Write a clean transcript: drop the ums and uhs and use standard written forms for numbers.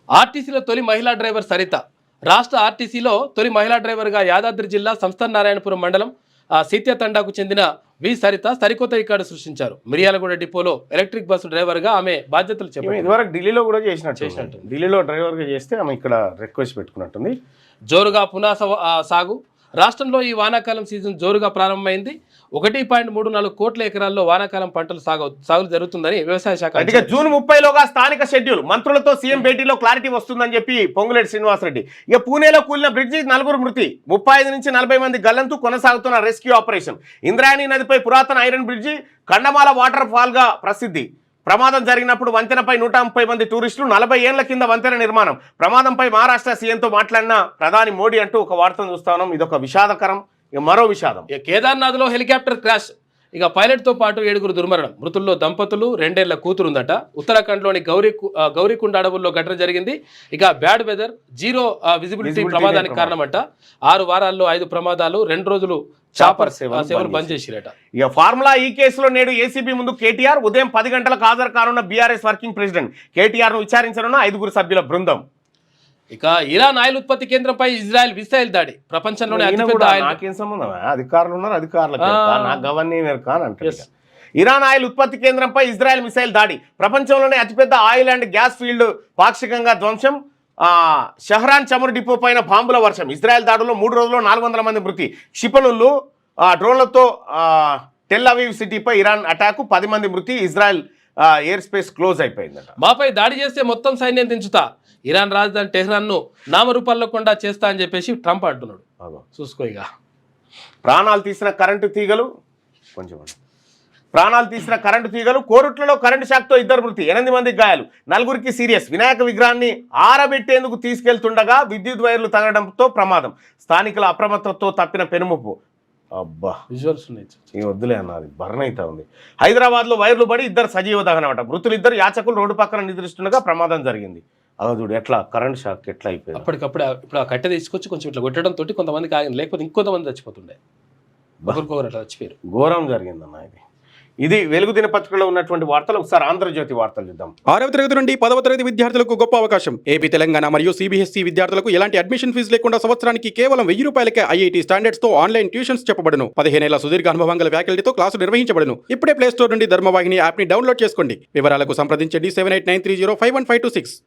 ఆర్టీసీలో తొలి మహిళా డ్రైవర్ సరిత. రాష్ట్ర ఆర్టీసీలో తొలి మహిళా డ్రైవర్గా యాదాద్రి జిల్లా సంస్థాన్ నారాయణపురం మండలం సీత్యతండాకు చెందిన వి సరిత సరికొత్త రికార్డు సృష్టించారు. మిర్యాలగూడ డిపోలో ఎలక్ట్రిక్ బస్సు డ్రైవర్గా ఆమె బాధ్యతలు చెప్పారు. ఇదివరకు ఢిల్లీలో కూడా చేసినట్టు. ఢిల్లీలో డ్రైవర్గా చేస్తే ఆమె ఇక్కడ రిక్వెస్ట్ పెట్టుకున్నట్టుంది. జోరుగా సాగు. రాష్ట్రంలో ఈ వానాకాలం సీజన్ జోరుగా ప్రారంభమైంది. 1.34 కోట్ల ఎకరాల్లో వానాకాలం పంటలు సాగు జరుగుతుందని వ్యవసాయ శాఖ. అంటే జూన్ 30లోగా స్థానిక షెడ్యూల్. మంత్రులతో సీఎం భేటీలో క్లారిటీ వస్తుందని చెప్పి పొంగులేటి శ్రీనివాసరెడ్డి. ఇక పూణేలో కూలిన బ్రిడ్జి 4 మృతి, 35 నుంచి 40 మంది గల్లంతు, కొనసాగుతున్న రెస్క్యూ ఆపరేషన్. ఇంద్రాయణి నదిపై పురాతన ఐరన్ బ్రిడ్జి కండమాల వాటర్ ఫాల్ గా ప్రసిద్ధి. ప్రమాదం జరిగినప్పుడు వంతెనపై 130 మంది టూరిస్టులు. 40 ఏళ్ల కింద వంతెన నిర్మాణం. ప్రమాదంపై మహారాష్ట్ర సీఎంతో మాట్లాడిన ప్రధాని మోడీ అంటూ ఒక వార్తను చూస్తా ఉన్నాం. ఇదొక విషాదకరం. ఇక మరో విషాదం. కేదార్నాథ్లో హెలికాప్టర్ క్రాష్. ఇక పైలట్తో పాటు 7 దుర్మరణం. మృతుల్లో దంపతులు, 2 ఏళ్ల కూతురుందట. ఉత్తరాఖండ్లోని గౌరీకుండ అడవుల్లో ఘటన జరిగింది. ఇక బ్యాడ్ వెదర్, జీరో విజిబిలిటీ ప్రమాదానికి కారణమంట. 6 వారాల్లో 5 ప్రమాదాలు, 2 రోజులు చాపర్ సేవలు బంద్ చేసిరట. ఇక ఫార్ములా ఈ కేసులో నేడు ఏసీబీ ముందు కేటీఆర్. ఉదయం 10 గంటలకు హాజరు కానున్న బీఆర్ఎస్ వర్కింగ్ ప్రెసిడెంట్. కేటీఆర్ ను విచారించనున్న 5 సభ్యుల బృందం. ఇక ఇరాన్ ఆయిల్ ఉత్పత్తి కేంద్రంపై ఇజ్రాయెల్ మిసైల్ దాడి. ప్రపంచంలోనే అతిపెద్ద నాకేం సంబంధం, అధికారులు ఉన్నారు, అధికారులకు ఇరాన్ ఆయిల్ ఉత్పత్తి కేంద్రంపై ఇజ్రాయెల్ మిసైల్ దాడి. ప్రపంచంలోనే అతిపెద్ద ఆయిల్ అండ్ గ్యాస్ ఫీల్డ్ పాక్షికంగా ధ్వంసం. షహరాన్ చమురు డిపో పైన బాంబుల వర్షం. ఇజ్రాయెల్ దాడుల్లో 3 రోజుల్లో 400 మంది మృతి. క్షిపణులు డ్రోన్లతో టెల్ అవీవ్ సిటీపై ఇరాన్ అటాకు, 10 మంది మృతి. ఇజ్రాయెల్ ఎయిర్ స్పేస్ క్లోజ్ అయిపోయిందట. మాపై దాడి చేస్తే మొత్తం సైన్యం దించుతా, ఇరాన్ రాజధాని టెహ్రాన్ను నామరూపాల్లో చేస్తా అని చెప్పేసి ట్రంప్ అంటున్నాడు. చూసుకో. ఇక ప్రాణాలు తీసిన కరెంటు తీగలు కోరుట్లలో కరెంటు షాక్తో 2 మృతి, 8 మందికి గాయాలు, 4 సీరియస్. వినాయక విగ్రహాన్ని ఆరబెట్టేందుకు తీసుకెళ్తుండగా విద్యుత్ వైర్లు తగలడంతో ప్రమాదం. స్థానికుల అప్రమత్తతో తప్పిన పెనుముప్పు. అబ్బా, విజువల్స్ ఉన్నాయి, వద్దులే అన్నది. బర్న్ అయితే ఉంది. హైదరాబాద్లో వైర్లు పడి 2 సజీవ దహనమట. మృతులు 2 యాచకులు రోడ్డు పక్కన నిద్రిస్తుండగా ప్రమాదం జరిగింది. చూడు ఎట్లా కరెంట్ షాక్ ఎట్లా అయిపోయింది. అప్పటికప్పుడు ఇప్పుడు ఆ కట్టె తీసుకొచ్చి కొంచెం ఇట్లా కొట్టడంతో కొంతమందికి ఆగింది, లేకపోతే ఇంకొంతమంది చచ్చిపోతుండే. ఒకరికొకరు అట్లా చచ్చిపోయారు. ఘోరం జరిగిందన్న. ఇది వెలుగు దినపత్రికలో ఉన్నటువంటి వార్తలు. ఒకసారి ఆంధ్రజ్యోతి వార్తలు చూద్దాం. 6వ తరగతి నుండి 10వ తరగతి విద్యార్థులకు గొప్ప అవకాశం. ఏపీ, తెలంగాణ మరియు సిబిఎస్ఈ విద్యార్థులకు ఎలాంటి అడ్మిషన్ ఫీజు లేకుండా సంవత్సరానికి కేవలం 1000 రూపాయలకే ఐఐటీ స్టాండర్డ్స్ తో ఆన్లైన్ ట్యూషన్స్ చెప్పబడును. 15 ఏళ్ల సుదీర్ఘ అనుభవం గల ఫ్యాకల్టీతో క్లాసు నిర్వహించబడును. ఇప్పుడే ప్లే స్టోర్ నుండి ధర్మవాహిని యాప్ ని డౌన్లోడ్ చేసుకోండి. వివరాలకు సంప్రదించండి 7893051526.